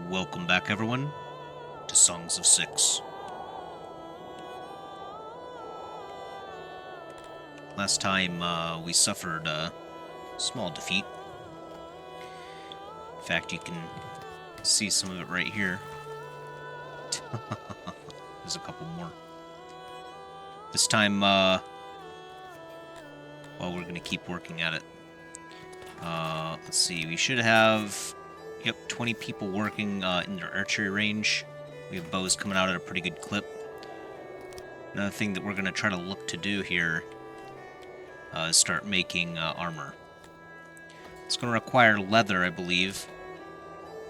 Welcome back, everyone, to Songs of Six. Last time, we suffered a small defeat. In fact, you can see some of it right here. There's a couple more. This time, well, we're going to keep working at it. Let's see, we should have, 20 people working in their archery range. We have bows coming out at a pretty good clip. Another thing that we're going to try to look to do here is start making armor. It's going to require leather, I believe.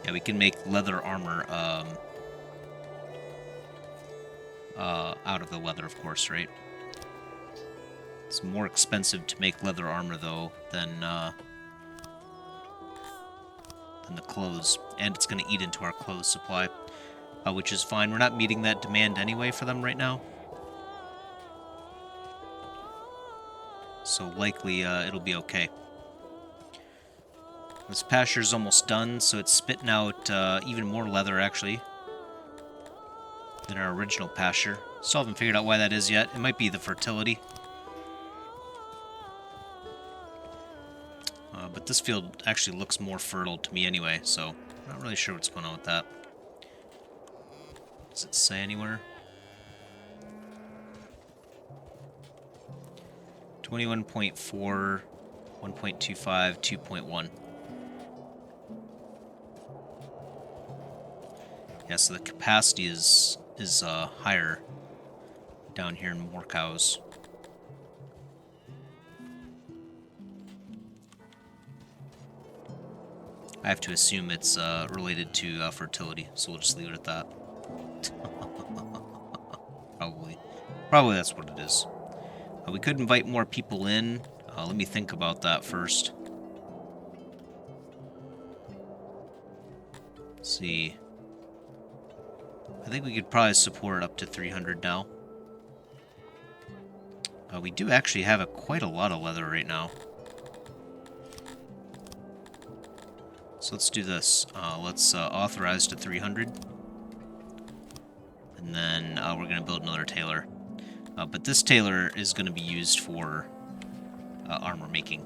Yeah, we can make leather armor out of the leather, of course, right? It's more expensive to make leather armor, though, than the clothes, and it's going to eat into our clothes supply, which is fine. We're not meeting that demand anyway for them right now, so likely it'll be okay. This pasture's almost done, so it's spitting out even more leather, actually, than our original pasture. Still haven't figured out why that is yet. It might be the fertility. But this field actually looks more fertile to me anyway, so I'm not really sure what's going on with that. Does it say anywhere? 21.4, 1.25, 2.1. Yeah, so the capacity is higher down here in more cows. I have to assume it's related to fertility, so we'll just leave it at that. Probably that's what it is. We could invite more people in. Let me think about that first. Let's see. I think we could probably support up to 300 now. We do actually have quite a lot of leather right now. So let's do this. Let's authorize to 300. And then we're going to build another tailor. But this tailor is going to be used for armor making.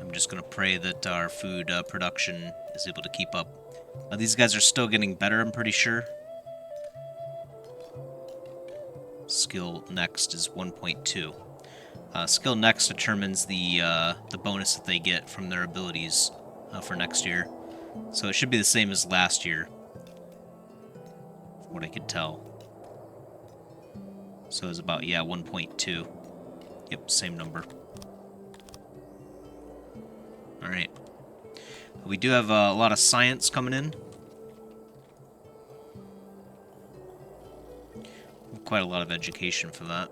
I'm just going to pray that our food production is able to keep up. These guys are still getting better, I'm pretty sure. Skill next is 1.2. Skill next determines the bonus that they get from their abilities for next year. So it should be the same as last year, from what I could tell. So it's about, 1.2. Yep, same number. Alright. We do have a lot of science coming in. Quite a lot of education for that.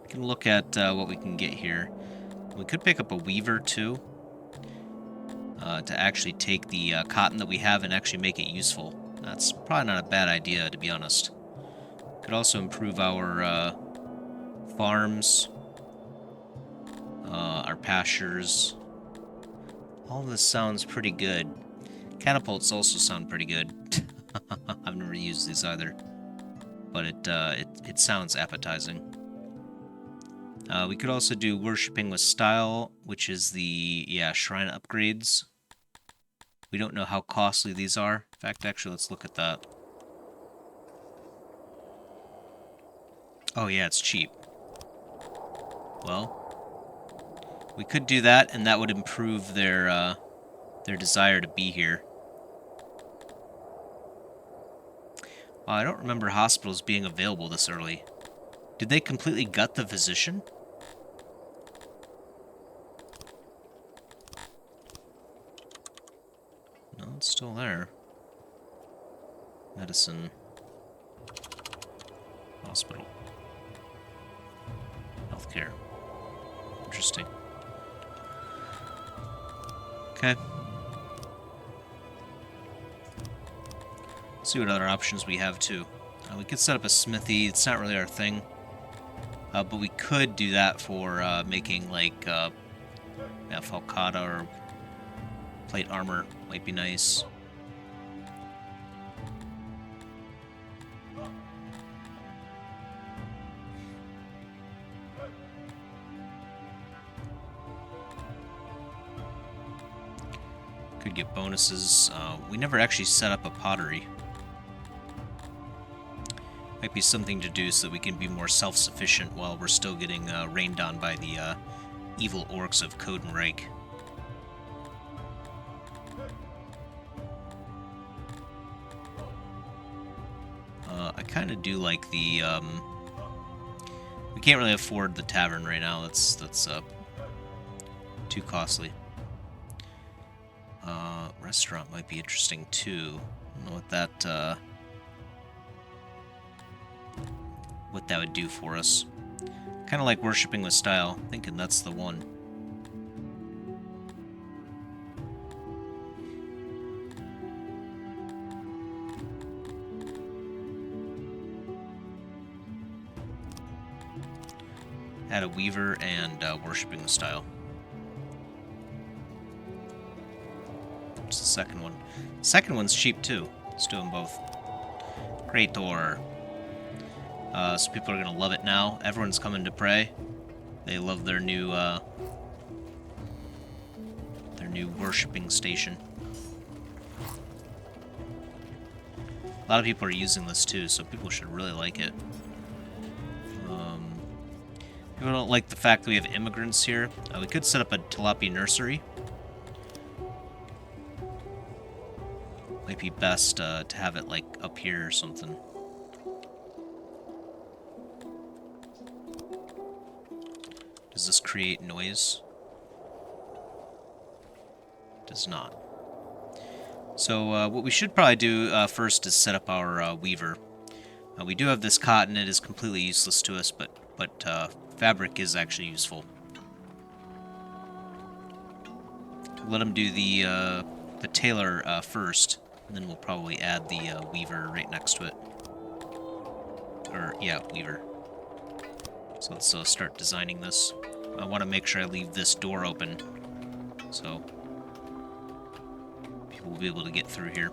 We can look at what we can get here. We could pick up a weaver too, to actually take the cotton that we have and actually make it useful. That's probably not a bad idea, to be honest. Could also improve our farms, our pastures. All this sounds pretty good. Catapults also sound pretty good. I've never used these either, but it sounds appetizing. We could also do worshipping with style, which is the shrine upgrades. We don't know how costly these are. In fact, actually, let's look at that. Oh yeah, it's cheap. Well, we could do that, and that would improve their desire to be here. I don't remember hospitals being available this early. Did they completely gut the physician? No, it's still there. Medicine. Hospital. Healthcare. Interesting. Okay. See what other options we have, too. We could set up a smithy. It's not really our thing. But we could do that for making, like, falcata or plate armor. Might be nice. Could get bonuses. We never actually set up a pottery. Might be something to do so that we can be more self-sufficient while we're still getting rained on by the evil orcs of Koudenrijke. I kind of do like the... we can't really afford the tavern right now. That's too costly. Restaurant might be interesting too. I don't know what that would do for us. Kind of like worshipping with style. Thinking that's the one. Add a weaver and worshipping with style. What's the second one? Second one's cheap too. Let's do them both. Great door. So people are gonna love it now. Everyone's coming to pray. They love their new worshipping station. A lot of people are using this too, so people should really like it. People don't like the fact that we have immigrants here. We could set up a Tilapi nursery. Might be best to have it like up here or something. Does this create noise? Does not. So what we should probably do first is set up our weaver. We do have this cotton. It is completely useless to us, but fabric is actually useful. Let him do the tailor first, and then we'll probably add the weaver right next to it. Or, yeah, weaver. So let's start designing this. I want to make sure I leave this door open, so people will be able to get through here.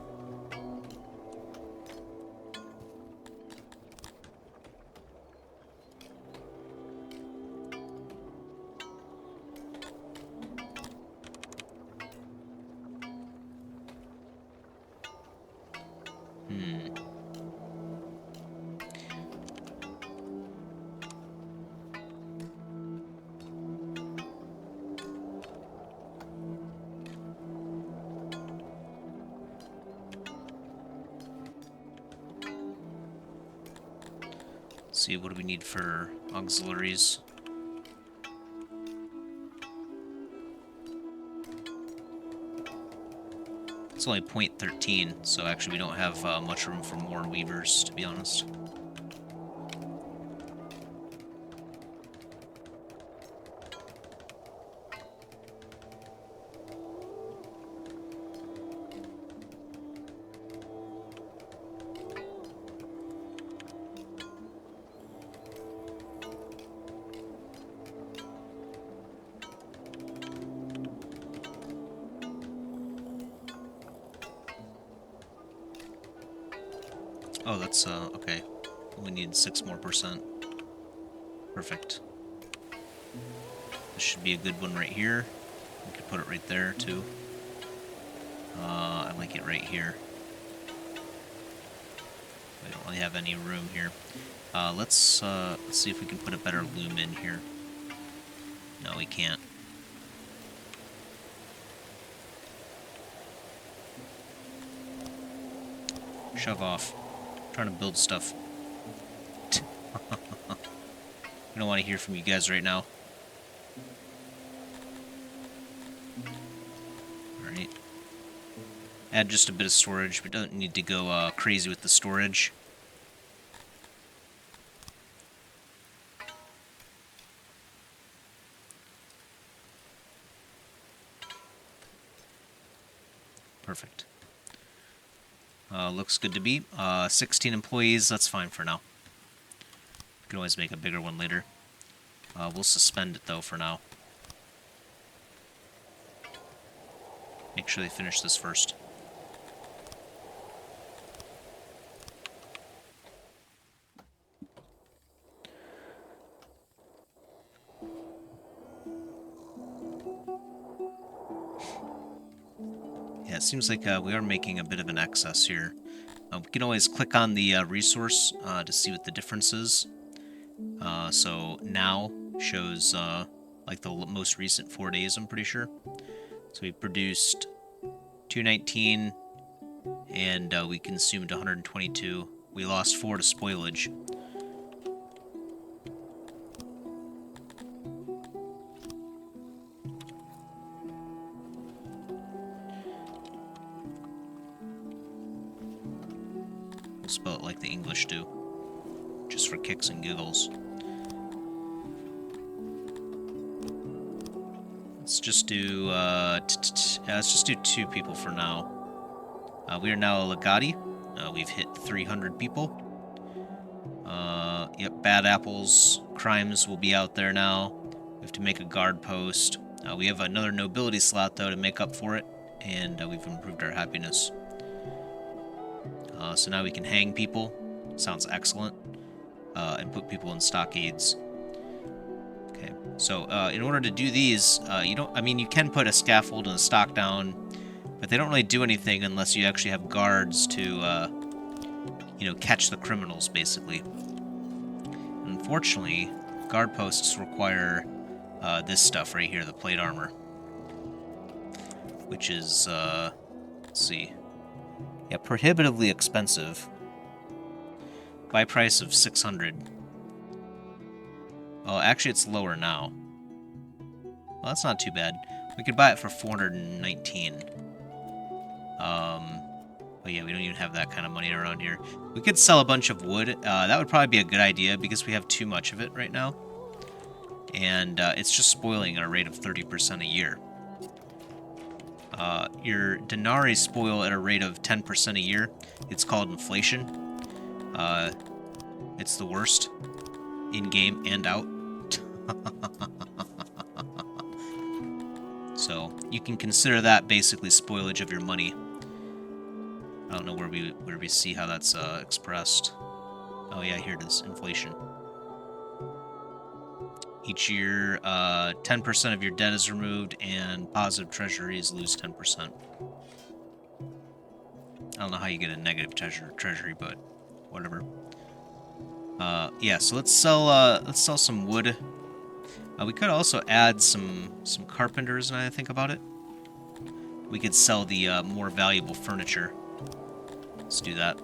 See, what do we need for auxiliaries? It's only 0.13, so actually we don't have much room for more weavers, to be honest. Oh, that's, okay. We need 6% more. Perfect. This should be a good one right here. We could put it right there, too. I like it right here. We don't really have any room here. Let's see if we can put a better loom in here. No, we can't. Shove off. Trying to build stuff. I don't want to hear from you guys right now. Alright. Add just a bit of storage. We don't need to go crazy with the storage. Perfect. Looks good to me. 16 employees, that's fine for now. We can always make a bigger one later. We'll suspend it, though, for now. Make sure they finish this first. Yeah, it seems like we are making a bit of an excess here. We can always click on the resource to see what the difference is. So now shows like the most recent 4 days, I'm pretty sure. So we produced 219 and we consumed 122. We lost 4 to spoilage. We'll spell it like the English do, just for kicks and giggles. Let's just do let's just do 2 people for now. We are now a legati. We've hit 300 people. Yep, bad apples, crimes will be out there now. We have to make a guard post. We have another nobility slot though to make up for it, and we've improved our happiness. So now we can hang people. Sounds excellent. And put people in stockades. Okay, so in order to do these, you can put a scaffold and a stock down, but they don't really do anything unless you actually have guards to, catch the criminals, basically. Unfortunately, guard posts require this stuff right here, the plate armor, which is, let's see, yeah, prohibitively expensive. Buy price of 600. Oh, actually, it's lower now. Well, that's not too bad. We could buy it for 419. But yeah, we don't even have that kind of money around here. We could sell a bunch of wood. That would probably be a good idea because we have too much of it right now. And it's just spoiling at a rate of 30% a year. Your denarii spoil at a rate of 10% a year. It's called inflation. It's the worst. In-game and out. So, you can consider that basically spoilage of your money. I don't know where we see how that's expressed. Oh yeah, here it is, inflation. Each year, 10% of your debt is removed, and positive treasuries lose 10%. I don't know how you get a negative treasury, but whatever. Yeah, so let's sell some wood. We could also add some carpenters, now that I think about it. We could sell the more valuable furniture. Let's do that.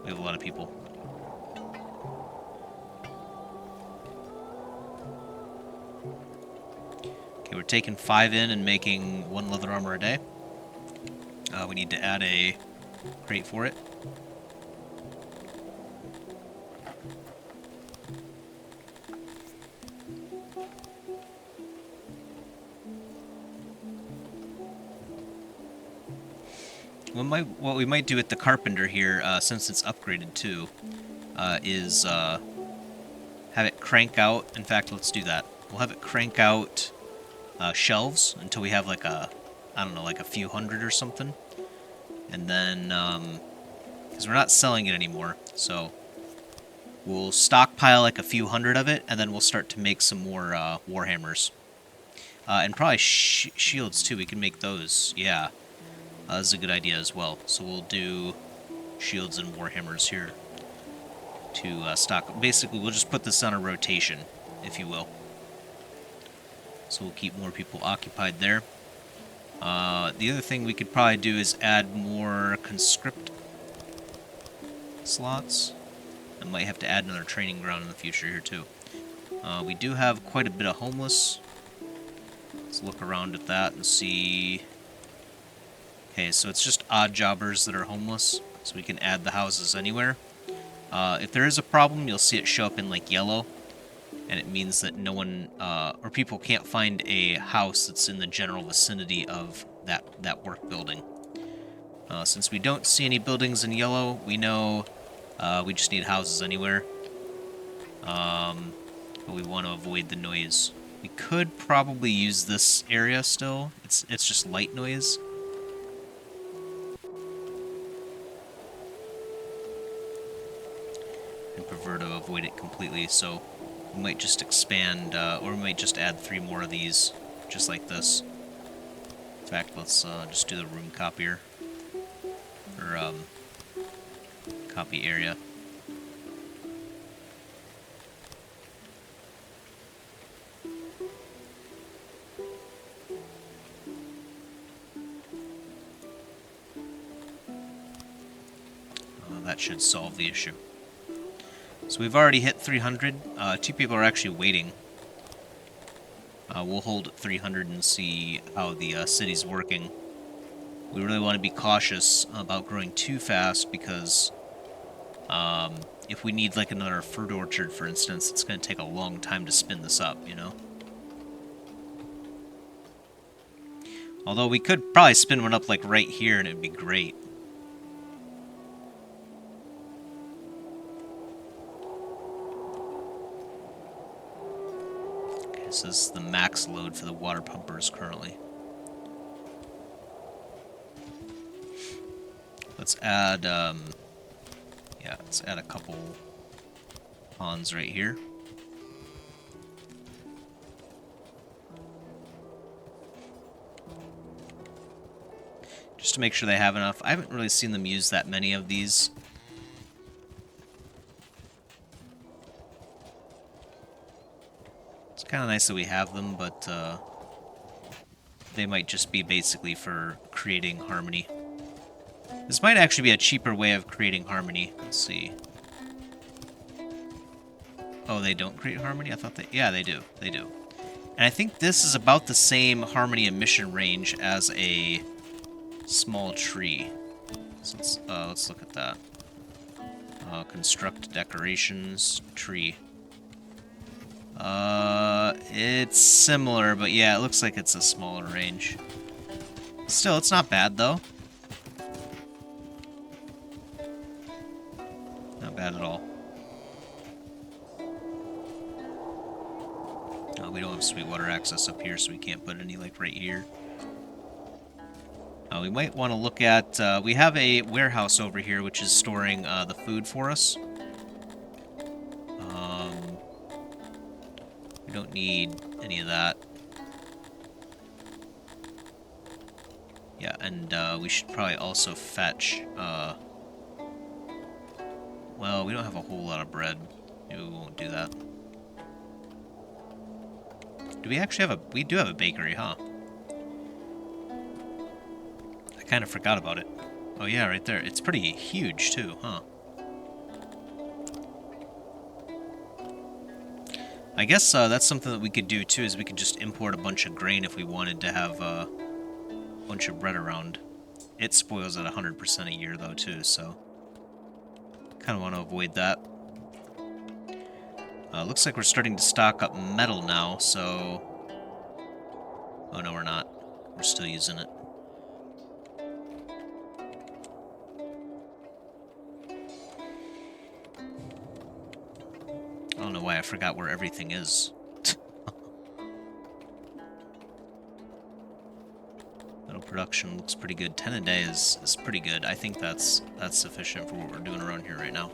We have a lot of people. Okay, we're taking 5 in and making 1 leather armor a day. We need to add a crate for it. What we might do with the carpenter here, since it's upgraded too, is have it crank out. In fact, let's do that. We'll have it crank out shelves until we have like a few hundred or something. And then, because we're not selling it anymore, so we'll stockpile like a few hundred of it, and then we'll start to make some more warhammers. And probably shields too, we can make those, yeah. This is a good idea as well. So we'll do shields and warhammers here to stock. Basically, we'll just put this on a rotation, if you will. So we'll keep more people occupied there. The other thing we could probably do is add more conscript slots. I might have to add another training ground in the future here too. We do have quite a bit of homeless. Let's look around at that and see. Okay, so it's just odd jobbers that are homeless, so we can add the houses anywhere. If there is a problem, you'll see it show up in like yellow, and it means that no one or people can't find a house that's in the general vicinity of that work building. Since we don't see any buildings in yellow, we know we just need houses anywhere. But we want to avoid the noise. We could probably use this area still. It's just light noise. I prefer to avoid it completely, so we might just expand, or we might just add 3 more of these, just like this. In fact, let's just do the room copier, or copy area. That should solve the issue. So we've already hit 300. 2 people are actually waiting. We'll hold at 300 and see how the city's working. We really want to be cautious about growing too fast because if we need like another fruit orchard, for instance, it's going to take a long time to spin this up, you know? Although we could probably spin one up like right here and it'd be great. This is the max load for the water pumpers currently. Let's add, yeah, let's add a couple ponds right here. Just to make sure they have enough. I haven't really seen them use that many of these. It's kind of nice that we have them, but they might just be basically for creating harmony. This might actually be a cheaper way of creating harmony. Let's see. Oh, they don't create harmony? I thought they... Yeah, they do. They do. And I think this is about the same harmony emission range as a small tree. So let's look at that. Construct decorations, tree. It's similar, but yeah, it looks like it's a smaller range. Still, it's not bad, though. Not bad at all. We don't have Sweetwater access up here, so we can't put any, like, right here. We might want to look at... we have a warehouse over here, which is storing the food for us. We don't need any of that. Yeah, and we should probably also fetch... well, we don't have a whole lot of bread. Maybe we won't do that. Do we actually have a... We do have a bakery, huh? I kind of forgot about it. Oh yeah, right there. It's pretty huge, too, huh? I guess that's something that we could do, too, is we could just import a bunch of grain if we wanted to have a bunch of bread around. It spoils at 100% a year, though, too, so... kind of want to avoid that. Looks like we're starting to stock up metal now, so... Oh, no, we're not. We're still using it. I don't know why I forgot where everything is. Metal production looks pretty good. 10 a day is pretty good. I think that's sufficient for what we're doing around here right now.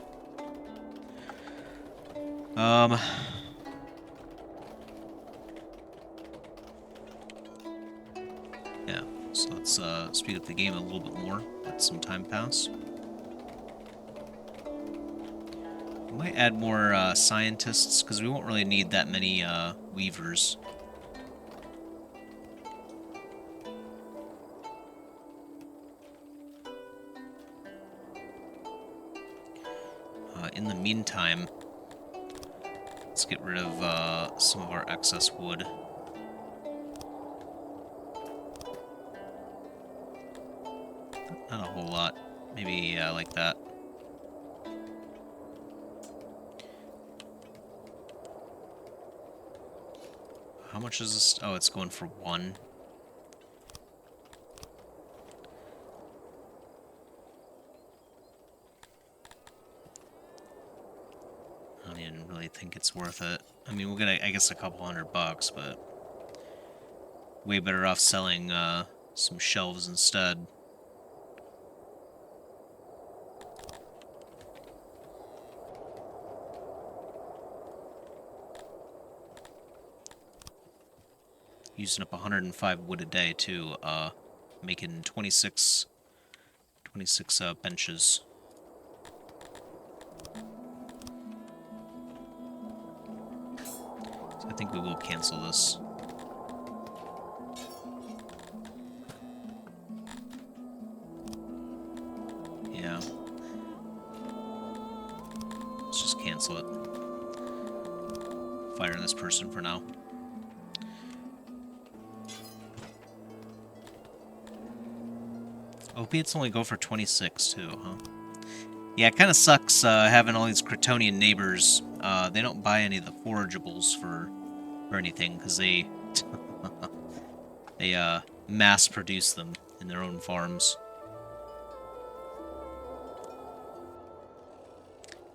Yeah, so let's speed up the game a little bit more. Let some time pass. We might add more scientists, because we won't really need that many weavers. In the meantime, let's get rid of some of our excess wood. Not a whole lot. Maybe like that. How much is this? Oh, it's going for 1. even really think it's worth it. I mean, we'll get, I guess, a couple $100, but way better off selling some shelves instead. Using up 105 wood a day too, making 26 benches. So I think we will cancel this. Yeah. Let's just cancel it. Fire this person for now. Opiates only go for 26 too, huh? Yeah, it kind of sucks having all these Cretonian neighbors. They don't buy any of the forageables or anything because they they mass produce them in their own farms.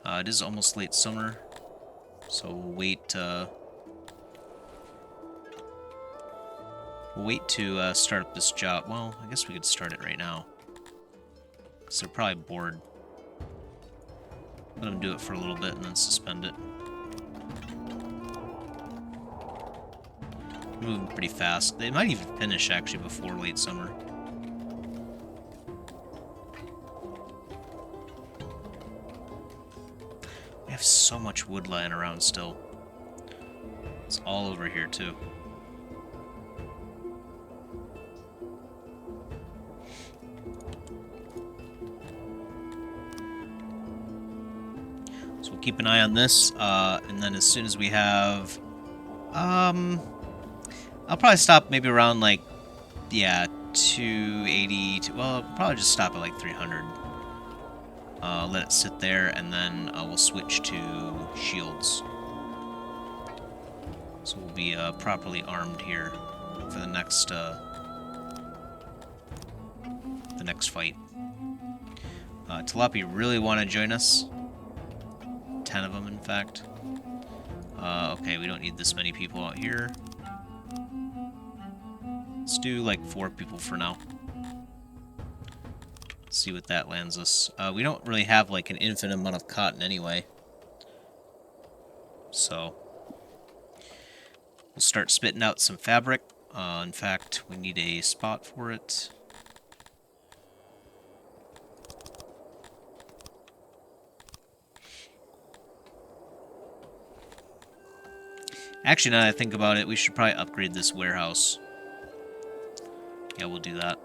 It is almost late summer, so we'll wait to start up this job. Well, I guess we could start it right now. Because they're probably bored. Let them do it for a little bit and then suspend it. Moving pretty fast. They might even finish, actually, before late summer. We have so much wood lying around still. It's all over here, too. Keep an eye on this, and then as soon as we have, I'll probably stop maybe around, like, yeah, 280, well, I'll probably just stop at, like, 300. Let it sit there, and then we'll switch to shields. So we'll be, properly armed here for the next fight. Tilapi really want to join us. 10 of them, in fact. Okay, we don't need this many people out here. Let's do like 4 people for now. Let's see what that lands us. We don't really have like an infinite amount of cotton anyway. So we'll start spitting out some fabric. In fact, we need a spot for it. Actually, now that I think about it, we should probably upgrade this warehouse. Yeah, we'll do that.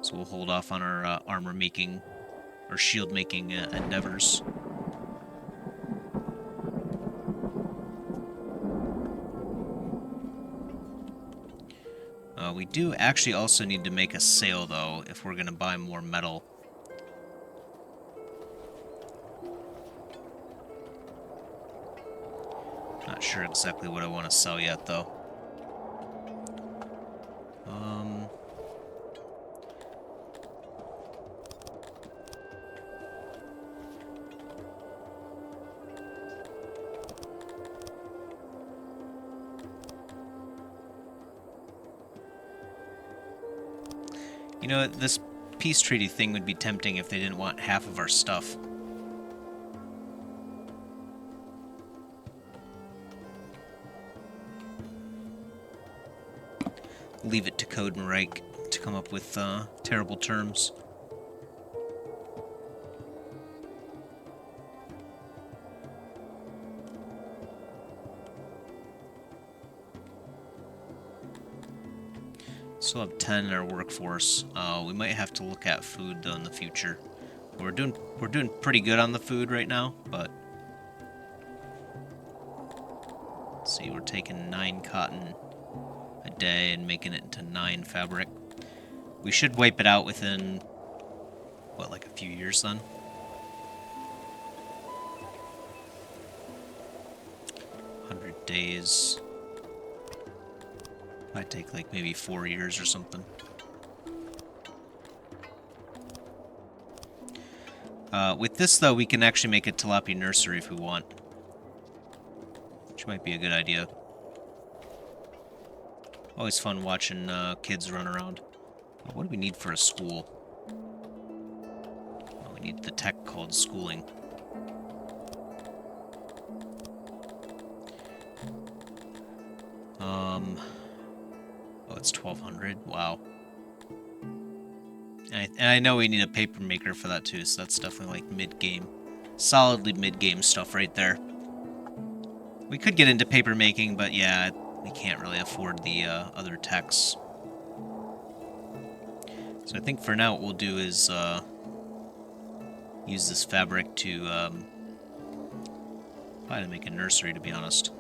So we'll hold off on our armor making, or shield making endeavors. We do actually also need to make a sale, though, if we're going to buy more metal. Not sure exactly what I want to sell yet, though. You know, this peace treaty thing would be tempting if they didn't want half of our stuff. Leave it to Koudenrijke to come up with terrible terms. Still have 10 in our workforce. We might have to look at food though in the future. We're doing pretty good on the food right now, but let's see, we're taking 9 cotton a day and making it into 9 fabric. We should wipe it out within what, like a few years then? 100 days. Might take like maybe 4 years or something. With this, though, we can actually make a tilapia nursery if we want. Which might be a good idea. Always fun watching kids run around. Oh, what do we need for a school? Oh, we need the tech called schooling. Oh, it's 1200. Wow. And I know we need a paper maker for that too, so that's definitely like mid-game. Solidly mid-game stuff right there. We could get into paper making, but yeah, we can't really afford the other techs. So I think for now what we'll do is use this fabric to try to make a nursery, to be honest.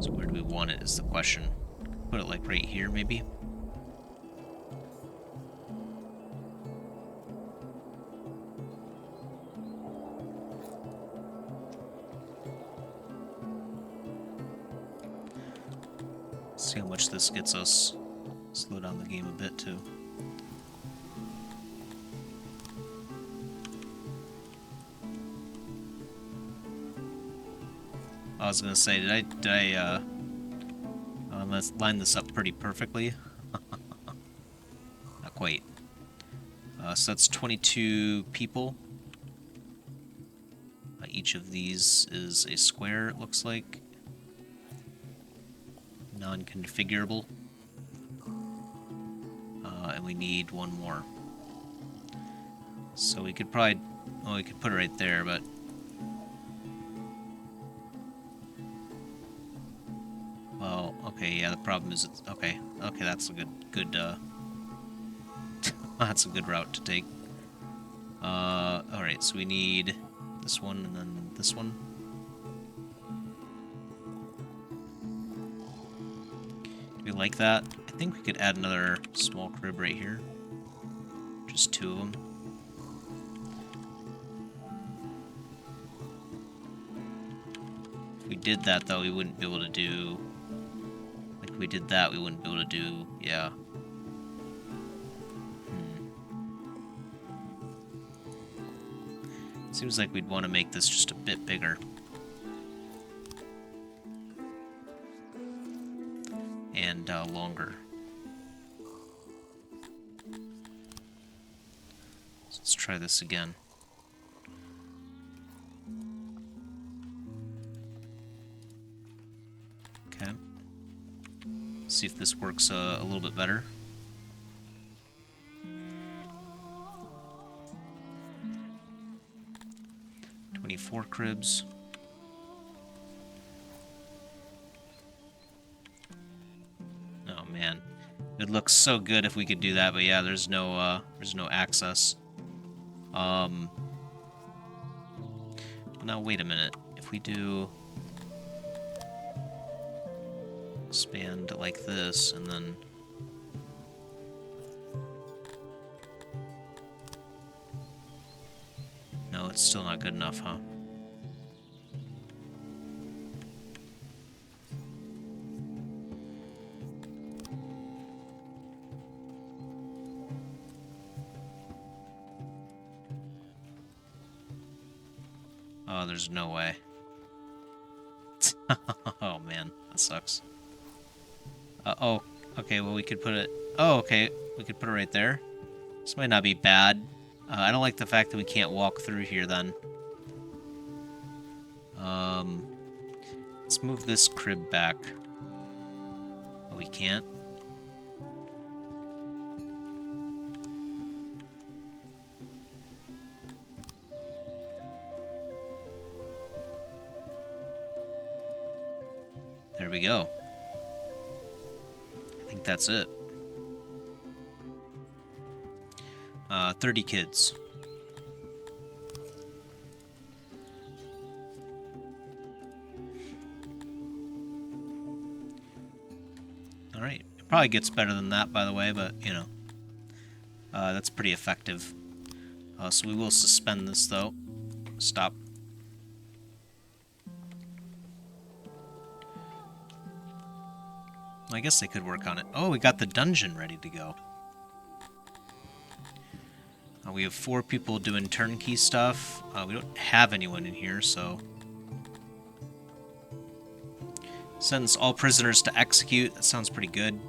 So where do we want it is the question. Put it like right here, maybe? See how much this gets us. Slow down the game a bit too. I was gonna say, did I let's line this up pretty perfectly? Not quite. So that's 22 people. Each of these is a square, it looks like. Non-configurable. And we need one more. So we could probably... Oh, we could put it right there, but... Well, okay, yeah, the problem is it's... Okay, that's a good, that's a good route to take. Alright, so we need this one and then this one. Do we like that? I think we could add another small crib right here. Just two of them. If we did that, though, we wouldn't be able to do... Like, if we did that, we wouldn't be able to do... Yeah. Seems like we'd want to make this just a bit bigger. And longer. So let's try this again. Okay. See if this works a little bit better. Four cribs. Oh man, it looks so good if we could do that, but yeah, there's no access. Now wait a minute. If we do expand like this, and then no, it's still not good enough, huh? Oh, there's no way. Oh man, that sucks. Oh, okay, well we could put it... Oh, okay, we could put it right there. This might not be bad. I don't like the fact that we can't walk through here then. Let's move this crib back. Oh, we can't? There we go. I think that's it. 30 kids. Alright. It probably gets better than that, by the way, but, you know. That's pretty effective. So we will suspend this, though. Stop. I guess they could work on it. Oh, we got the dungeon ready to go. We have 4 people doing turnkey stuff. We don't have anyone in here, so... Sentence all prisoners to execute. That sounds pretty good.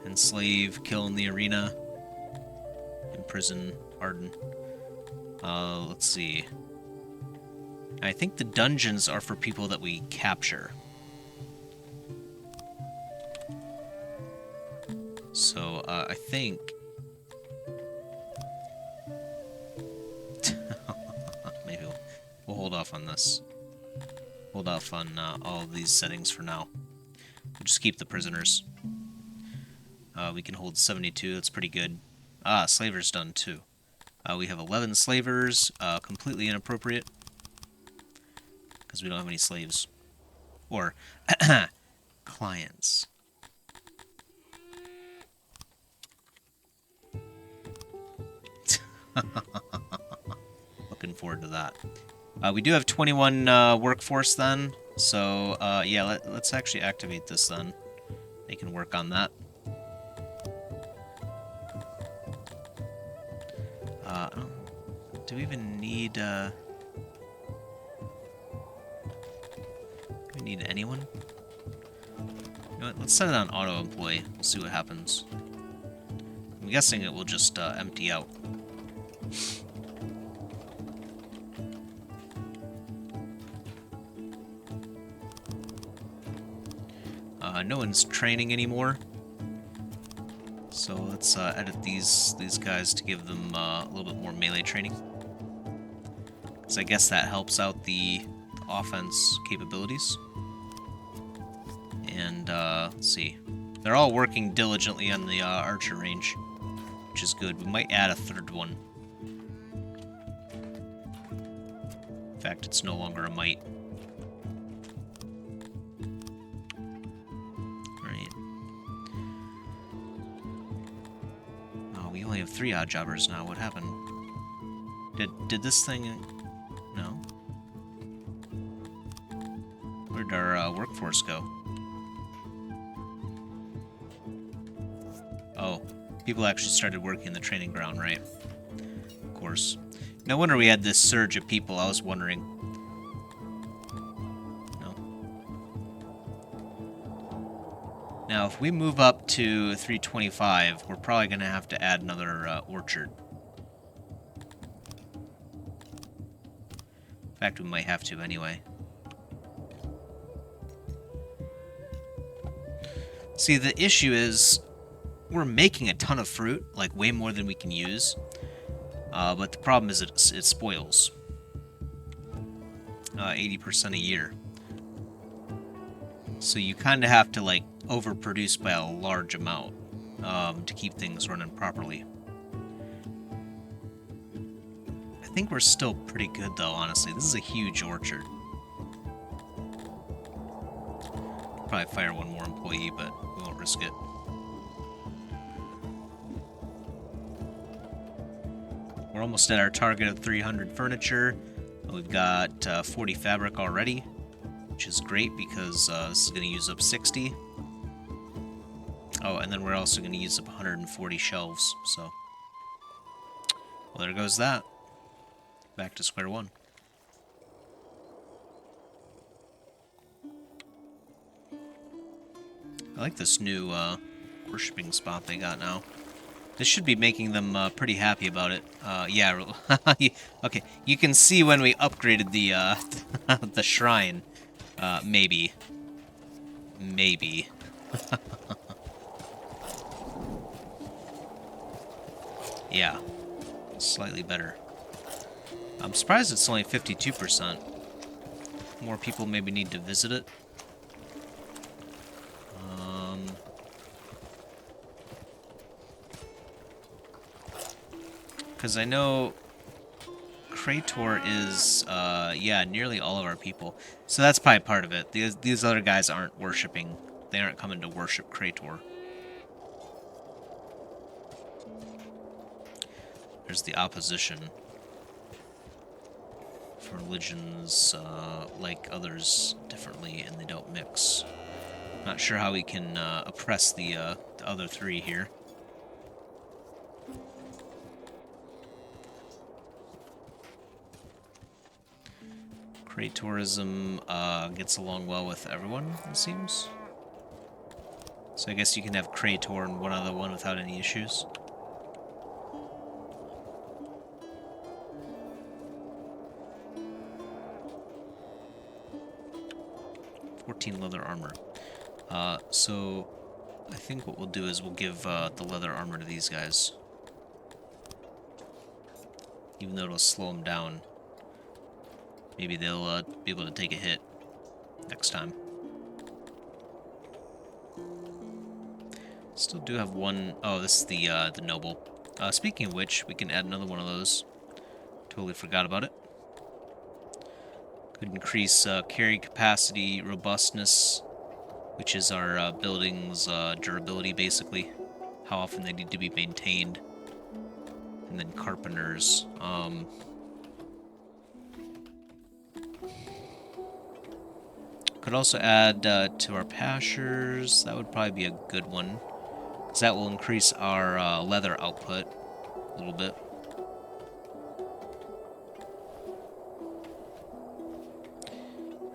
Enslave, kill in the arena. Imprison, pardon. Let's see. I think the dungeons are for people that we capture. So, I think... Maybe we'll hold off on this. Hold off on all of these settings for now. We'll just keep the prisoners. We can hold 72, that's pretty good. Ah, slavers done too. We have 11 slavers, completely inappropriate. Because we don't have any slaves. Or, clients. Looking forward to that. We do have 21 workforce then, so yeah, let's actually activate this then. They can work on that. Do we even need... do we need anyone? You know what, let's set it on auto-employ. We'll see what happens. I'm guessing it will just empty out. No one's training anymore. So let's edit these guys to give them a little bit more melee training. Because I guess that helps out the offense capabilities. And let's see. They're all working diligently on the archer range, which is good. We might add a 3rd one. In fact, it's no longer a might. We only have 3 odd jobbers now. What happened? Did this thing... No? Where'd our workforce go? Oh, people actually started working the training ground, right? Of course. No wonder we had this surge of people. I was wondering. No. Now, if we move up to 325, we're probably going to have to add another orchard. In fact, we might have to anyway. See, the issue is we're making a ton of fruit, like way more than we can use. But the problem is it spoils. 80% a year. So you kind of have to, like, overproduce by a large amount to keep things running properly. I think we're still pretty good, though, honestly. This is a huge orchard. Probably fire one more employee, but we won't risk it. We're almost at our target of 300 furniture. We've got 40 fabric already, which is great because this is going to use up 60. Oh, and then we're also going to use up 140 shelves, so... Well, there goes that. Back to square one. I like this new worshipping spot they got now. This should be making them pretty happy about it. Yeah, okay. You can see when we upgraded the the shrine. Maybe. Maybe. Yeah, slightly better. I'm surprised it's only 52%. More people maybe need to visit it. Because I know Krator is, yeah, nearly all of our people. So that's probably part of it. These other guys aren't worshipping. They aren't coming to worship Krator. There's the opposition. For religions like others differently, and they don't mix. Not sure how we can oppress the other three here. Crate tourism gets along well with everyone, it seems. So I guess you can have Krator and one other one without any issues. Leather armor. So I think what we'll do is we'll give the leather armor to these guys. Even though it'll slow them down. Maybe they'll be able to take a hit next time. Still do have one. Oh, this is the noble. Speaking of which, we can add another one of those. Totally forgot about it. Could increase carry capacity, robustness, which is our building's durability, basically. How often they need to be maintained. And then carpenters. Could also add to our pastures. That would probably be a good one. Because that will increase our leather output a little bit.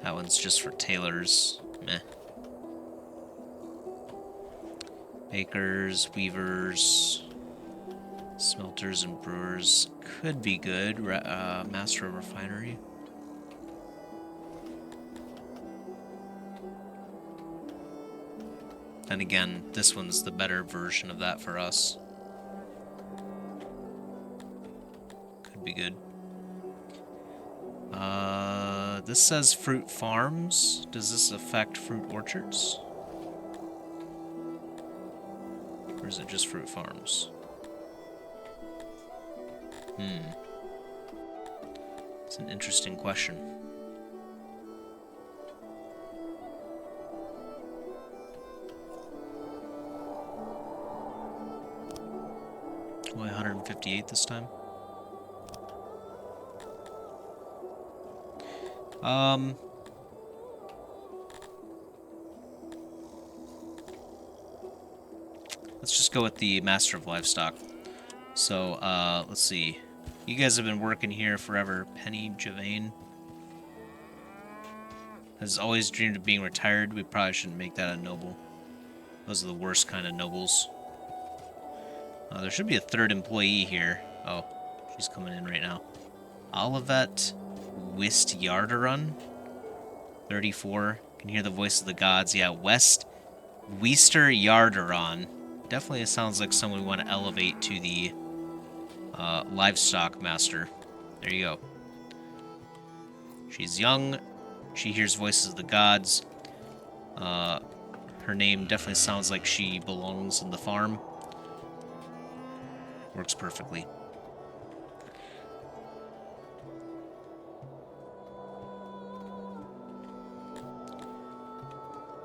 That one's just for tailors. Meh. Bakers, weavers, smelters, and brewers could be good. Master of refinery. And again, this one's the better version of that for us. Could be good. This says fruit farms. Does this affect fruit orchards? Or is it just fruit farms? It's an interesting question. Only 158 this time. Let's just go with the Master of Livestock. So, let's see. You guys have been working here forever. Penny Javane has always dreamed of being retired. We probably shouldn't make that a noble. Those are the worst kind of nobles. There should be a third employee here. Oh, she's coming in right now. Olivet Wist-Yardarun, 34. Can hear the voice of the gods. Yeah, Weister Yardaron. Definitely sounds like someone we want to elevate to the livestock master. There you go. She's young. She hears voices of the gods. Her name definitely sounds like she belongs in the farm. Works perfectly.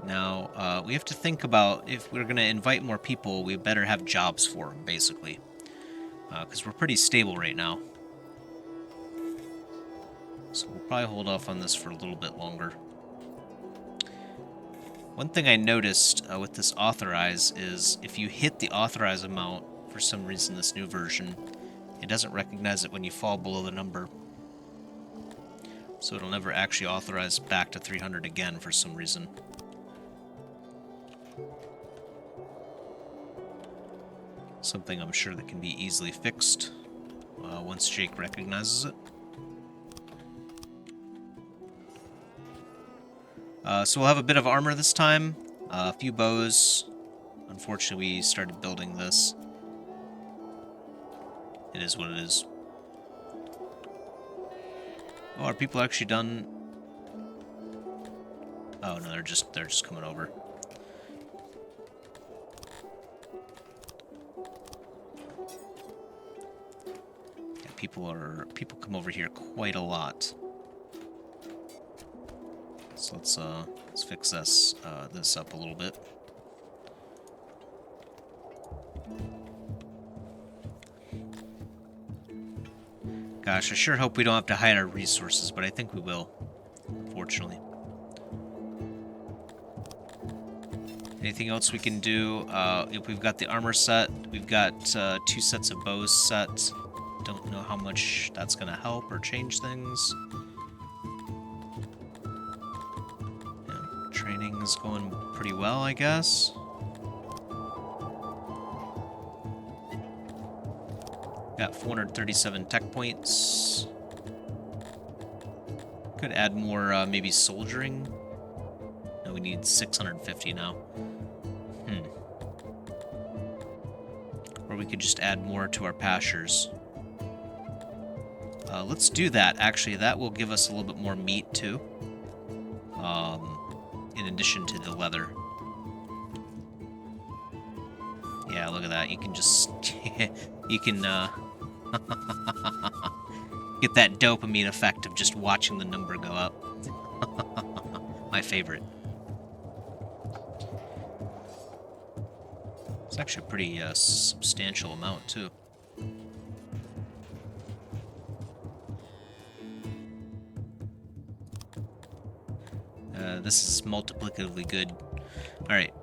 Now, we have to think about if we're going to invite more people, we better have jobs for them, basically. Because we're pretty stable right now. So we'll probably hold off on this for a little bit longer. One thing I noticed with this authorize is if you hit the authorize amount, for some reason this new version, it doesn't recognize it when you fall below the number. So it'll never actually authorize back to 300 again for some reason. Something I'm sure that can be easily fixed once Jake recognizes it. So we'll have a bit of armor this time, a few bows. Unfortunately, we started building this. It is what it is. Oh, are people actually done? Oh no, they're just coming over. Yeah, people come over here quite a lot. So let's fix this up a little bit. Gosh, I sure hope we don't have to hide our resources, but I think we will, unfortunately. Anything else we can do? If we've got the armor set, we've got 2 sets of bows set. Don't know how much that's going to help or change things. Yeah, training is going pretty well, I guess. Got 437 tech points. Could add more, maybe soldiering. No, we need 650 now. Or we could just add more to our pastures. Let's do that, actually. That will give us a little bit more meat, too. In addition to the leather. Yeah, look at that. You can just... you can, get that dopamine effect of just watching the number go up. My favorite. It's actually a pretty substantial amount, too. This is multiplicatively good. Alright.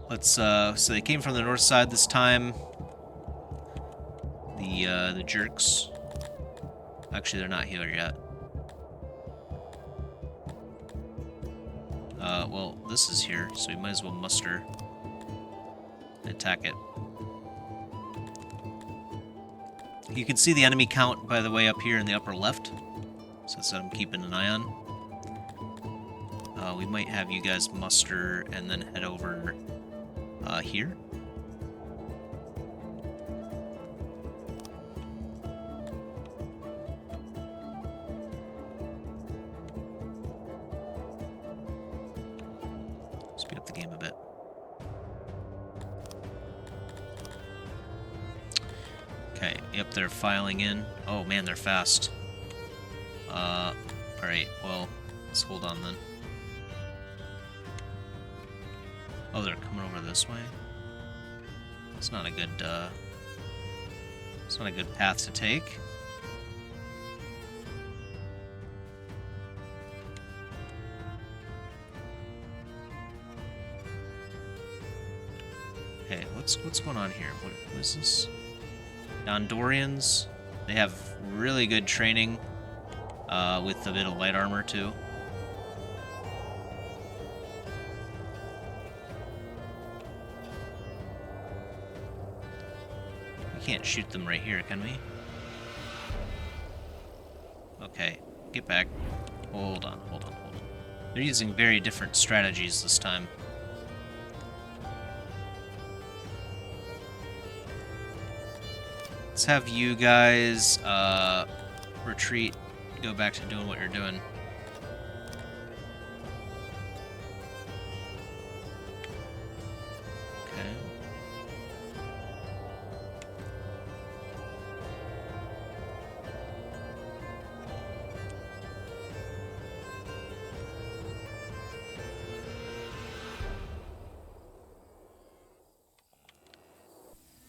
Let's, so they came from the north side this time. The jerks. Actually, they're not here yet. Well, this is here, so we might as well muster and attack it. You can see the enemy count, by the way, up here in the upper left. So that's what I'm keeping an eye on. We might have you guys muster and then head over here. Speed up the game a bit. Okay, yep, they're filing in. Oh man, they're fast. Alright, well, let's hold on then. Oh, they're coming over this way? It's not a good, it's not a good path to take. Okay, what's going on here? What is this? Gondorians. They have really good training, with a bit of light armor too. We can't shoot them right here, can we? Okay, get back. Hold on. They're using very different strategies this time. Let's have you guys retreat, go back to doing what you're doing. Okay.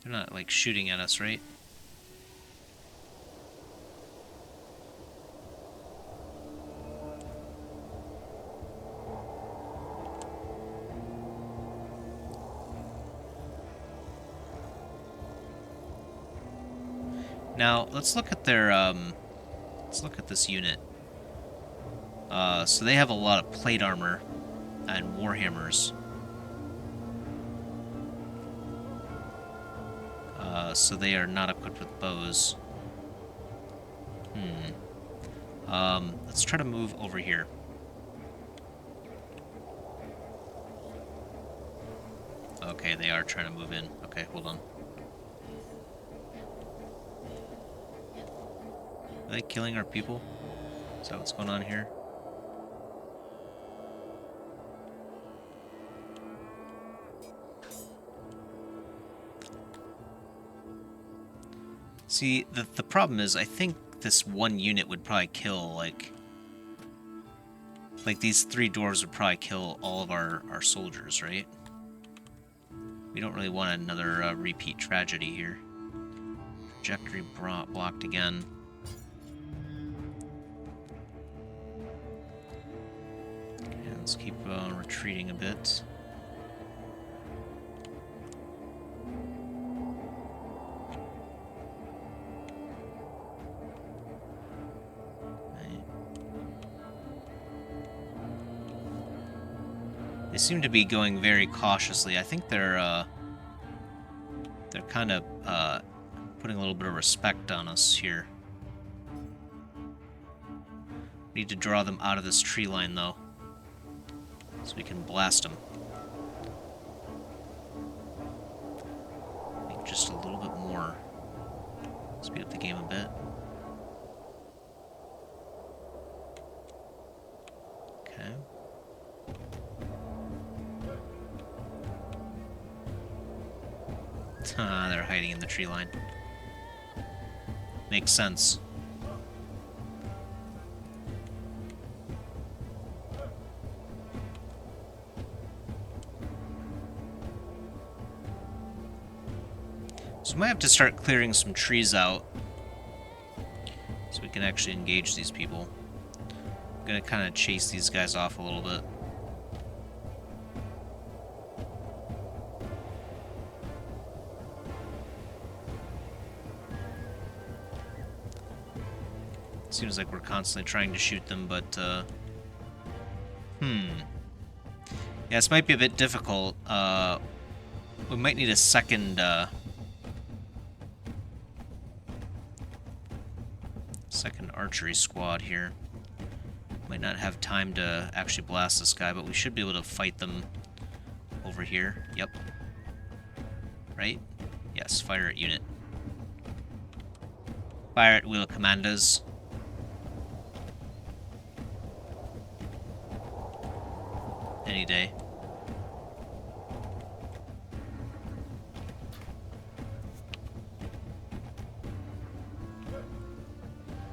They're not, like, shooting at us, right? Now, let's look at their, let's look at this unit. So they have a lot of plate armor and warhammers. So they are not equipped with bows. Let's try to move over here. Okay, they are trying to move in. Okay, hold on. Are they killing our people? Is that what's going on here? See, the problem is, I think this one unit would probably kill, like these 3 dwarves would probably kill all of our soldiers, right? We don't really want another repeat tragedy here. Trajectory blocked again. Okay, let's keep retreating a bit. They seem to be going very cautiously. I think they're kind of putting a little bit of respect on us here. Need to draw them out of this tree line, though, so we can blast them. Make just a little bit more. Speed up the game a bit. Okay. They're hiding in the tree line. Makes sense. So we might have to start clearing some trees out so we can actually engage these people. I'm gonna kind of chase these guys off a little bit. Seems like we're constantly trying to shoot them, but, yeah, this might be a bit difficult. We might need a second archery squad here. Might not have time to actually blast this guy, but we should be able to fight them over here. Yep. Right? Yes, fire at unit. Fire at wheel commanders. Any day.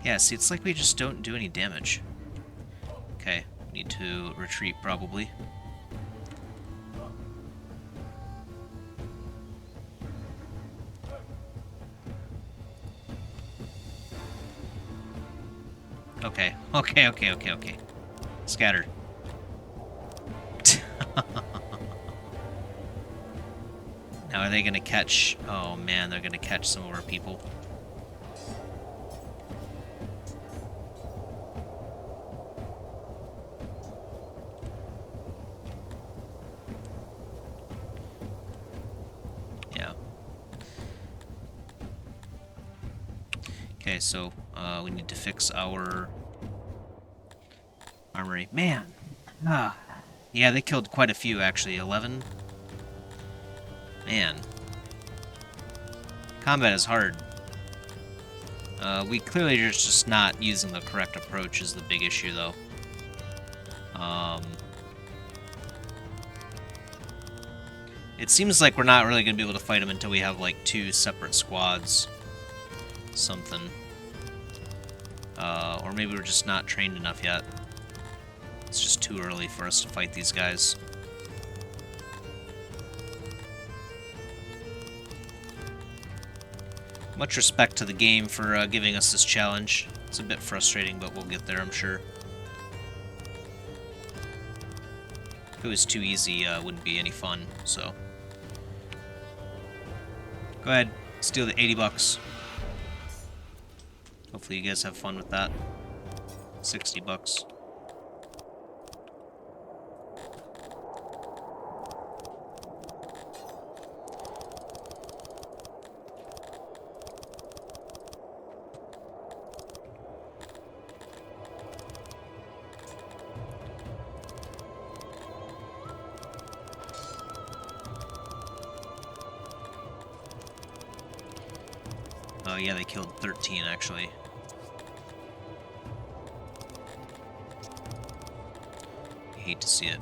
Yeah, see, it's like we just don't do any damage. Okay, need to retreat probably. Okay, okay. Scatter. Now are they gonna catch... Oh man, they're gonna catch some of our people. Yeah. Okay, so we need to fix our armory. Man! Yeah, they killed quite a few actually. 11? Man. Combat is hard. We clearly are just not using the correct approach is the big issue, though. It seems like we're not really going to be able to fight them until we have, like, 2 separate squads. Something. Or maybe we're just not trained enough yet. It's just too early for us to fight these guys. Much respect to the game for giving us this challenge. It's a bit frustrating, but we'll get there, I'm sure. If it was too easy, it wouldn't be any fun, so... Go ahead, steal the 80 bucks. Hopefully you guys have fun with that. 60 bucks. Oh yeah, they killed 13 actually. I hate to see it.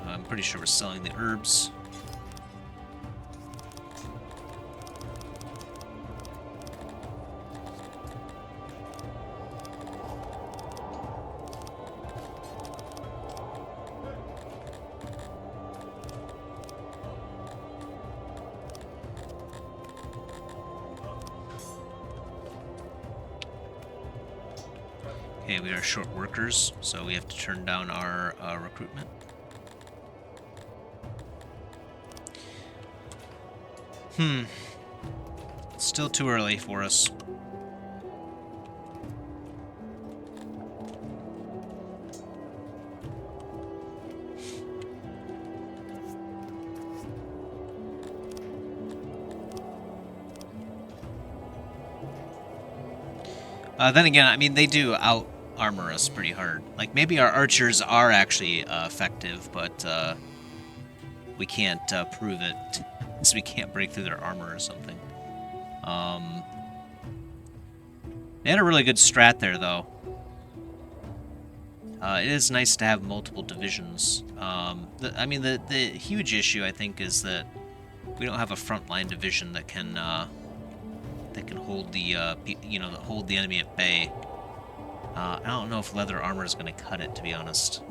I'm pretty sure we're selling the herbs. Okay, we are short workers, so we have to turn down our recruitment. Still too early for us. Then again, I mean, they do out-armor us pretty hard. Like, maybe our archers are actually effective, but we can't prove it, so we can't break through their armor or something. They had a really good strat there, though. It is nice to have multiple divisions. I mean, the huge issue, I think, is that we don't have a frontline division that can hold the hold the enemy at bay. I don't know if leather armor is going to cut it, to be honest.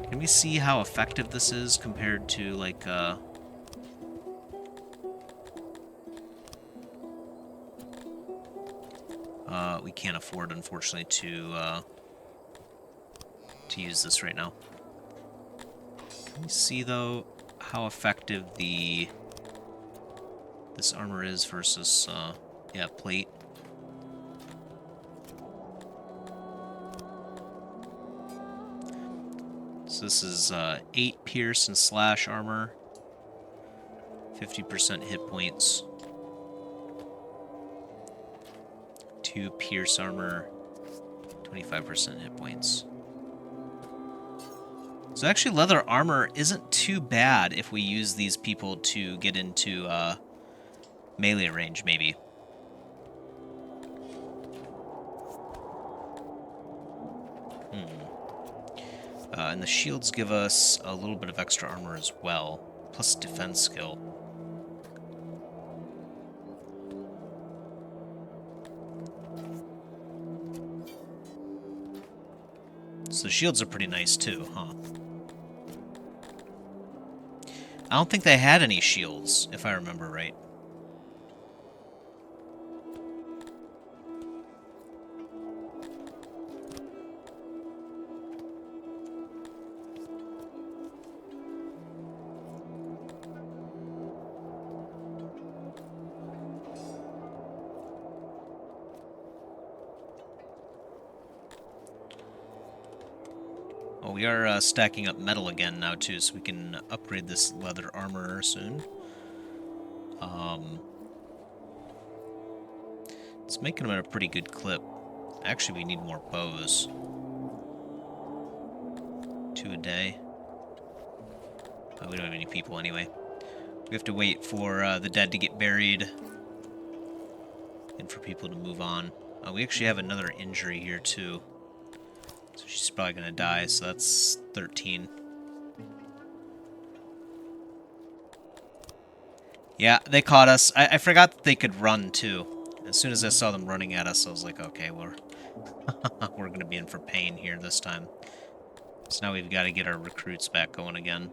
Can we see how effective this is compared to, like, we can't afford, unfortunately, to use this right now. Can we see, though, how effective this armor is versus, yeah, plate? So this is 8 pierce and slash armor, 50% hit points. 2 pierce armor, 25% hit points. So actually leather armor isn't too bad if we use these people to get into melee range, maybe. And the shields give us a little bit of extra armor as well, plus defense skill. So the shields are pretty nice too, huh? I don't think they had any shields, if I remember right. Oh, we are stacking up metal again now too, so we can upgrade this leather armor soon. It's making them at a pretty good clip. Actually, we need more bows. 2 a day. Oh, we don't have any people anyway. We have to wait for the dead to get buried and for people to move on. We actually have another injury here too. So she's probably going to die, so that's 13. Yeah, they caught us. I forgot that they could run too. As soon as I saw them running at us, I was like, okay, we're going to be in for pain here this time. So now we've got to get our recruits back going again.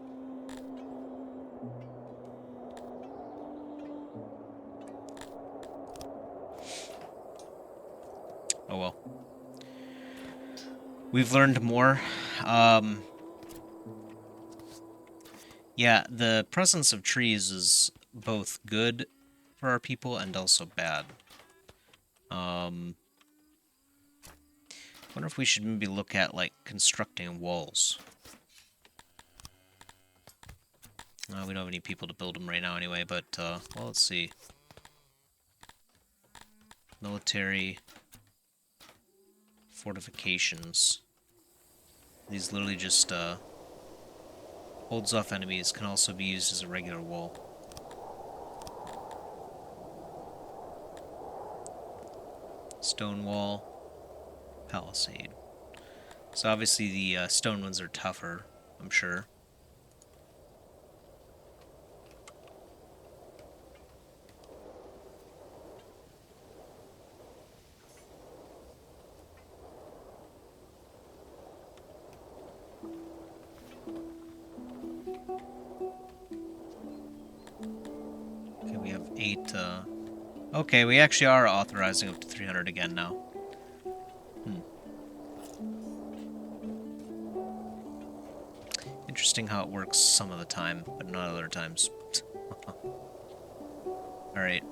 Oh well. We've learned more. Yeah, the presence of trees is both good for our people and also bad. Wonder if we should maybe look at, like, constructing walls. We don't have any people to build them right now anyway, but, well, let's see. Military fortifications. These literally just, holds off enemies, can also be used as a regular wall. Stone wall. Palisade. So obviously the stone ones are tougher, I'm sure. Okay, we have 8, okay, we actually are authorizing up to 300 again now. interesting how it works some of the time, but not other times. Alright.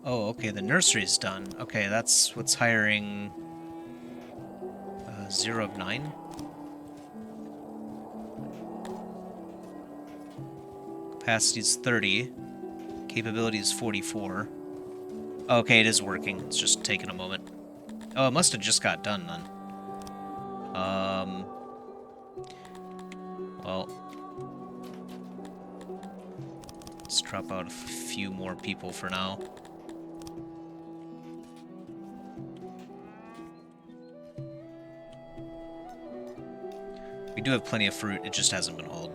Oh, okay, the nursery's done. Okay, that's what's hiring 0 of 9. Capacity is 30. Capability is 44. Okay, it is working. It's just taking a moment. Oh, it must have just got done then. Well, let's drop out a few more people for now. We do have plenty of fruit, it just hasn't been hauled.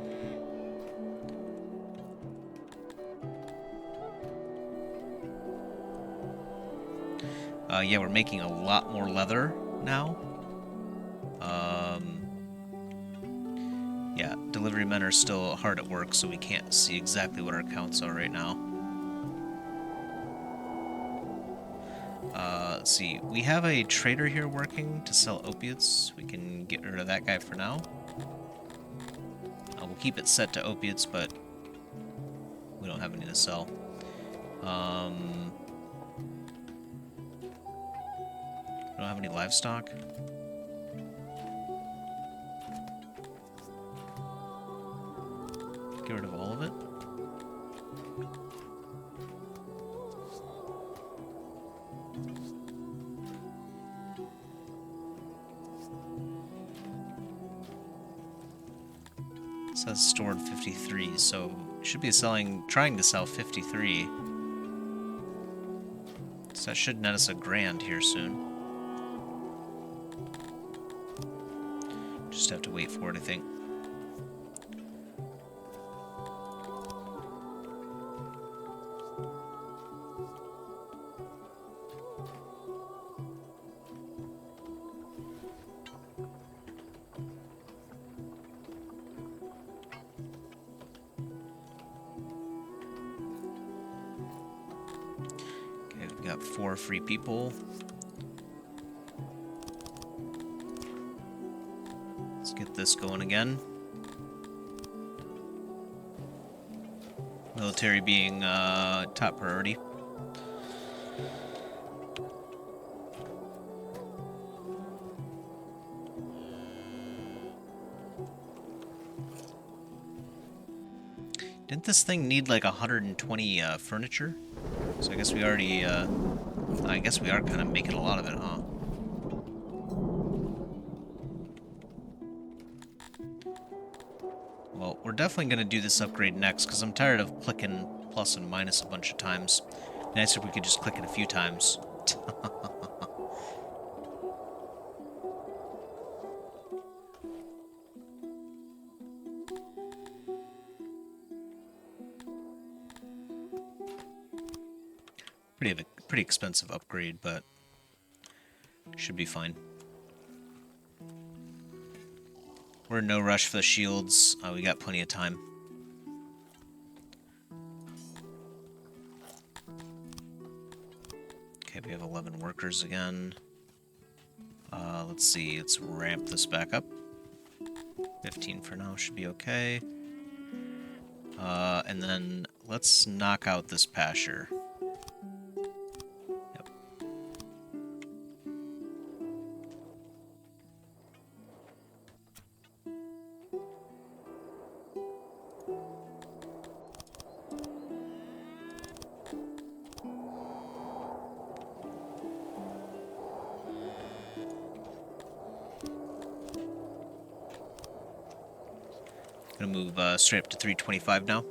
Yeah, we're making a lot more leather now. Yeah, delivery men are still hard at work, so we can't see exactly what our counts are right now. Let's see. We have a trader here working to sell opiates. We can get rid of that guy for now. We'll keep it set to opiates, but we don't have any to sell. We don't have any livestock. Get rid of all of it. It says stored 53, so should be trying to sell 53. So that should net us $1,000 here soon. Just have to wait for it, I think. Okay, we've got 4 free people. Let's get this going again. Military being top priority. Didn't this thing need like 120 furniture? So I guess we already, I guess we are kind of making a lot of it, huh? Well, we're definitely going to do this upgrade next, because I'm tired of clicking plus and minus a bunch of times. It'd be nice if we could just click it a few times. Pretty expensive upgrade, but should be fine. We're in no rush for the shields. We got plenty of time. Okay, we have 11 workers again. Let's see, let's ramp this back up. 15 for now should be okay. And then let's knock out this pasture. Yep. Gonna move straight up to 325 now.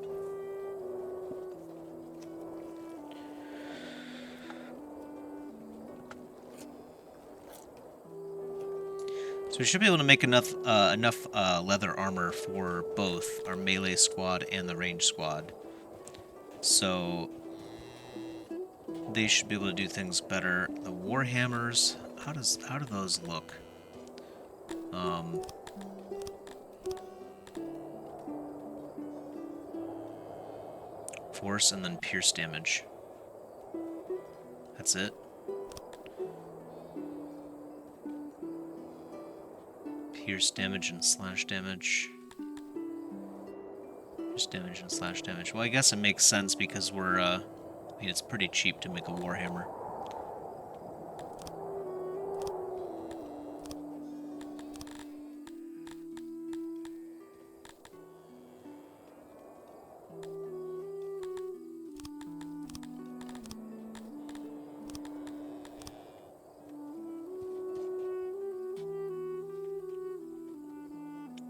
So we should be able to make enough leather armor for both our melee squad and the range squad. So they should be able to do things better. The warhammers, how do those look? Force and then pierce damage. That's it. Pierce damage and slash damage. Pierce damage and slash damage. Well, I guess it makes sense because we're, I mean, it's pretty cheap to make a warhammer.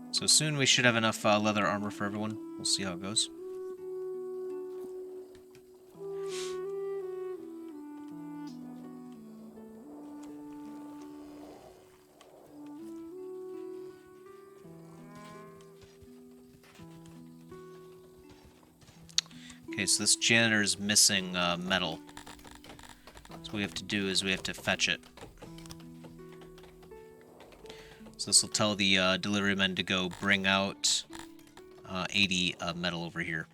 So soon we should have enough leather armor for everyone. We'll see how it goes. Okay, so this janitor is missing metal. So what we have to do is we have to fetch it. So this will tell the delivery men to go bring out 80 metal over here.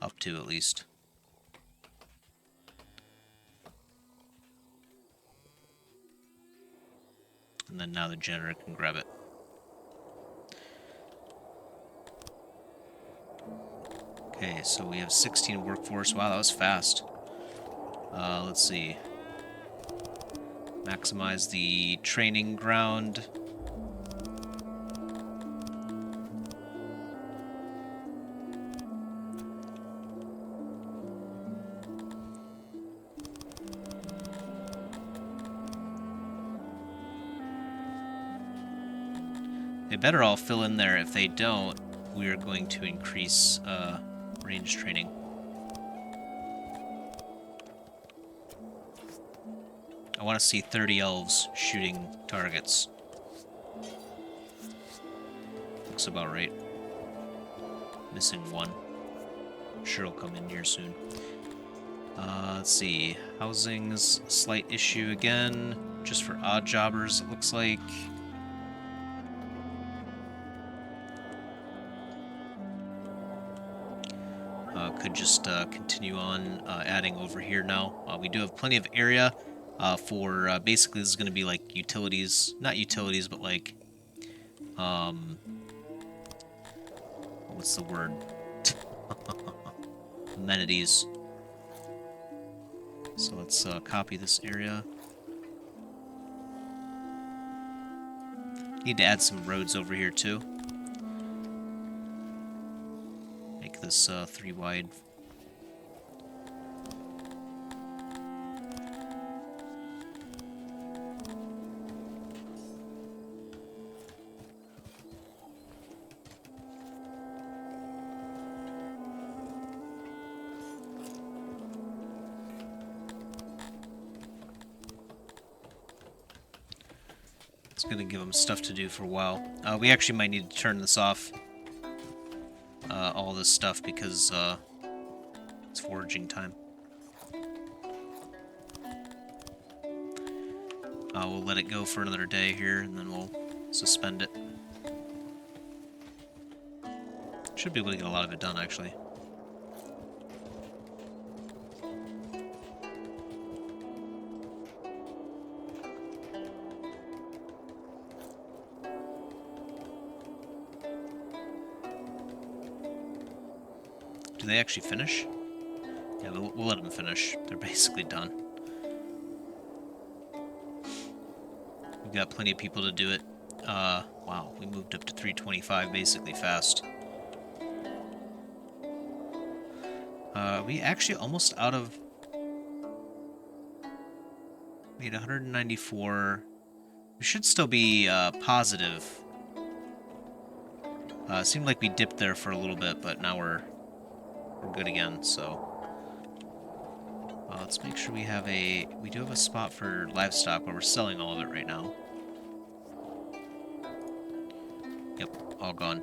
Up to, at least. And then now the janitor can grab it. Okay, so we have 16 workforce. Wow, that was fast. Let's see. Maximize the training ground. They better all fill in there. If they don't, we are going to increase range training. I want to see 30 elves shooting targets. Looks about right. Missing one. Sure will come in here soon. Let's see. Housing's a slight issue again. Just for odd jobbers, it looks like. Could just continue on adding over here now. We do have plenty of area for basically this is going to be like utilities, not utilities, but like what's the word? Amenities. So let's copy this area. Need to add some roads over here too. Make this 3 wide. It's going to give them stuff to do for a while. We actually might need to turn this off. All this stuff because it's foraging time. We'll let it go for another day here and then we'll suspend it. Should be able to get a lot of it done actually. Do they actually finish? Yeah, we'll let them finish. They're basically done. We've got plenty of people to do it. Wow, we moved up to 325 basically fast. We actually almost out of... We had 194. We should still be positive. It seemed like we dipped there for a little bit, but now we're good again, so let's make sure we have we do have a spot for livestock, but we're selling all of it right now. Yep, all gone.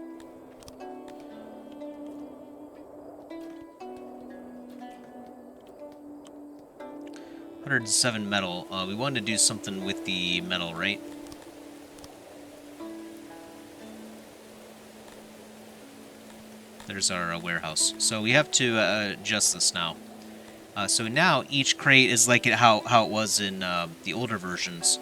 $107 metal. We wanted to do something with the metal, right? There's our warehouse. So we have to adjust this now. So now each crate is like how it was in the older versions.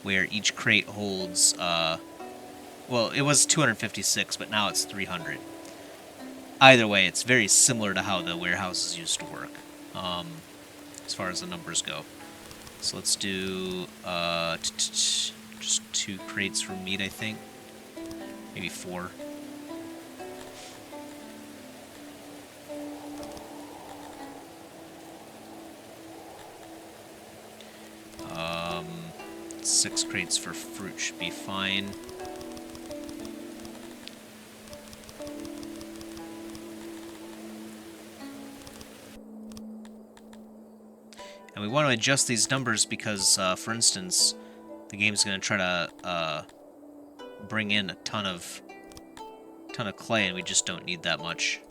where each crate holds, well, it was 256, but now it's 300. Either way, it's very similar to how the warehouses used to work, as far as the numbers go. So let's do just 2 crates for meat, I think. Maybe 4. Um, 6 crates for fruit should be fine. And we want to adjust these numbers because, for instance, the game's going to try to bring in a ton of clay, and we just don't need that much.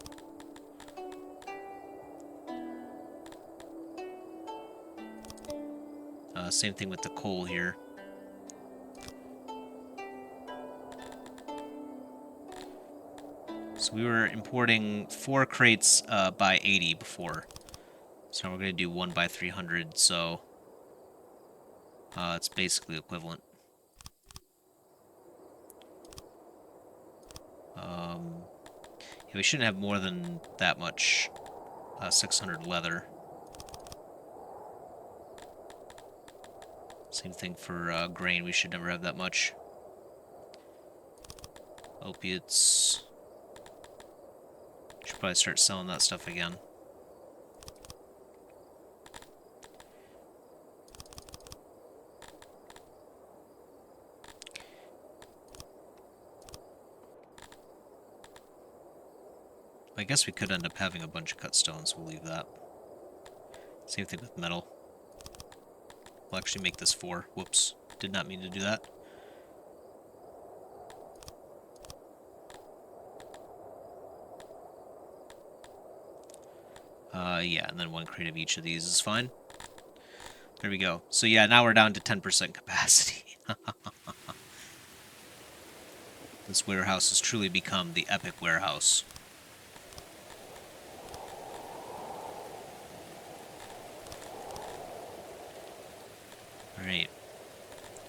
Same thing with the coal here. So we were importing 4 crates by 80 before. So now we're going to do 1 by 300, so it's basically equivalent. Yeah, we shouldn't have more than that much 600 leather. Same thing for grain, we should never have that much. Opiates. Should probably start selling that stuff again. I guess we could end up having a bunch of cut stones, we'll leave that. Same thing with metal. We'll actually make this 4. Whoops, did not mean to do that. Yeah, and then 1 crate of each of these is fine. There we go. So yeah, now we're down to 10% capacity. This warehouse has truly become the epic warehouse. Alright.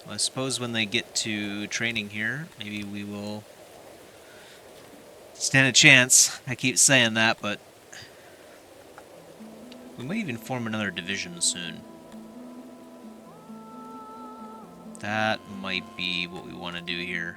Well, I suppose when they get to training here, maybe we will stand a chance. I keep saying that, but we might even form another division soon. That might be what we want to do here.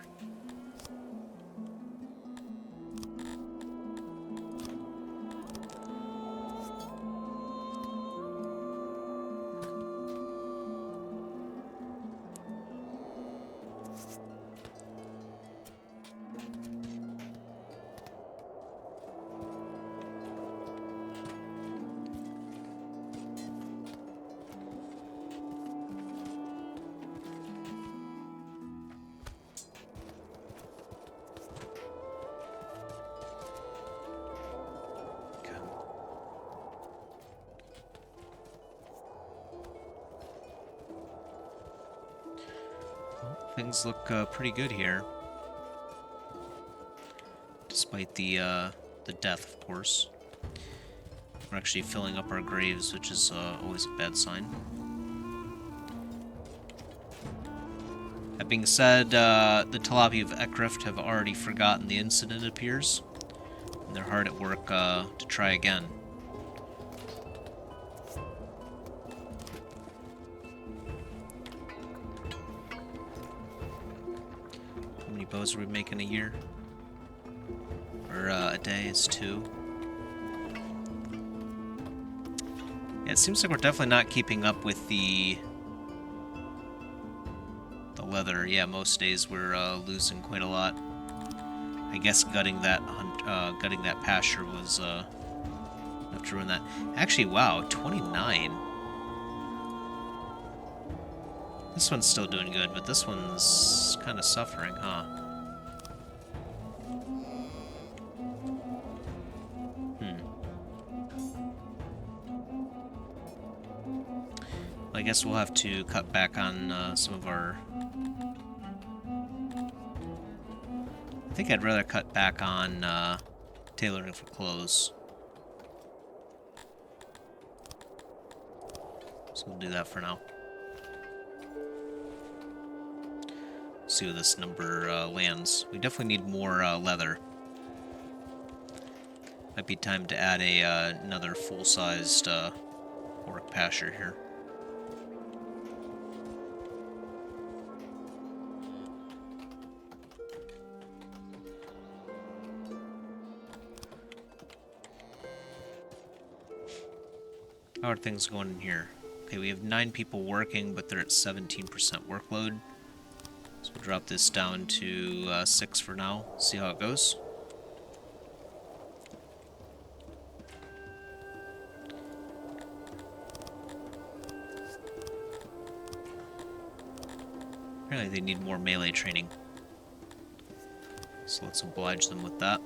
Things look pretty good here, despite the death, of course. We're actually filling up our graves, which is always a bad sign. That being said, the Tilapi of Ekraft have already forgotten the incident, it appears, and they're hard at work to try again. How many bows are we making a year? Or a day is 2. Yeah, it seems like we're definitely not keeping up with the leather. Yeah, most days we're losing quite a lot. I guess gutting that pasture was enough to ruin that. Actually, wow, 29. This one's still doing good, but this one's kind of suffering, huh? Well, I guess we'll have to cut back on some of our... I think I'd rather cut back on tailoring for clothes. So we'll do that for now. See where this number lands. We definitely need more leather. Might be time to add another full-sized pork pasture here. How are things going in here? Okay, we have 9 people working, but they're at 17% workload. So we'll drop this down to 6 for now. See how it goes. Apparently they need more melee training. So let's oblige them with that.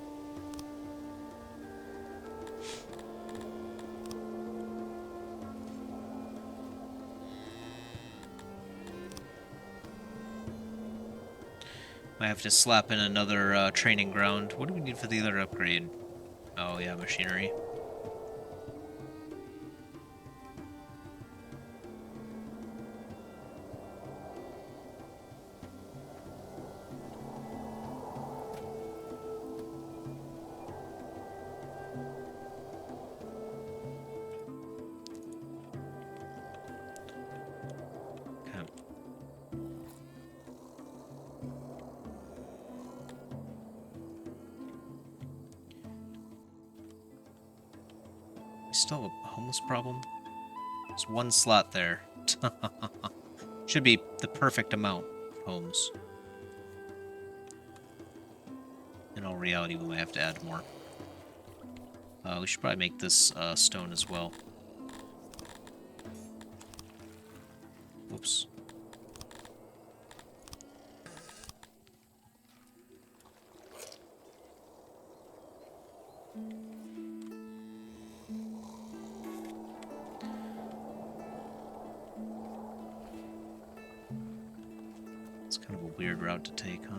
Might have to slap in another training ground. What do we need for the other upgrade? Oh yeah, machinery. We still have a homeless problem? There's one slot there. Should be the perfect amount of homes. In all reality, we might have to add more. We should probably make this stone as well. Oops. It's kind of a weird route to take, huh?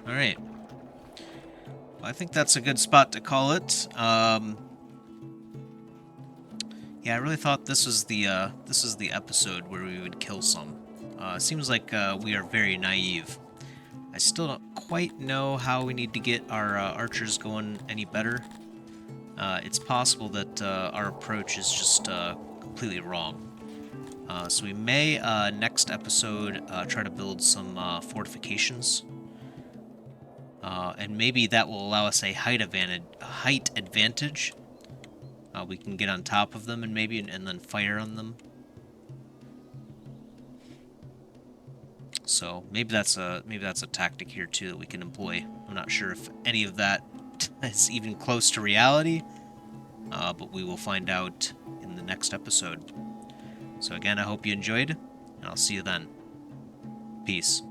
Alright. Well, I think that's a good spot to call it. Yeah, I really thought this was the episode where we would kill some. Seems like we are very naive. I still don't quite know how we need to get our archers going any better. It's possible that our approach is just completely wrong. So we may, next episode, try to build some fortifications. And maybe that will allow us a height advantage. We can get on top of them and then fire on them. So maybe that's a tactic here too that we can employ. I'm not sure if any of that is even close to reality, but we will find out in the next episode. So again, I hope you enjoyed, and I'll see you then. Peace.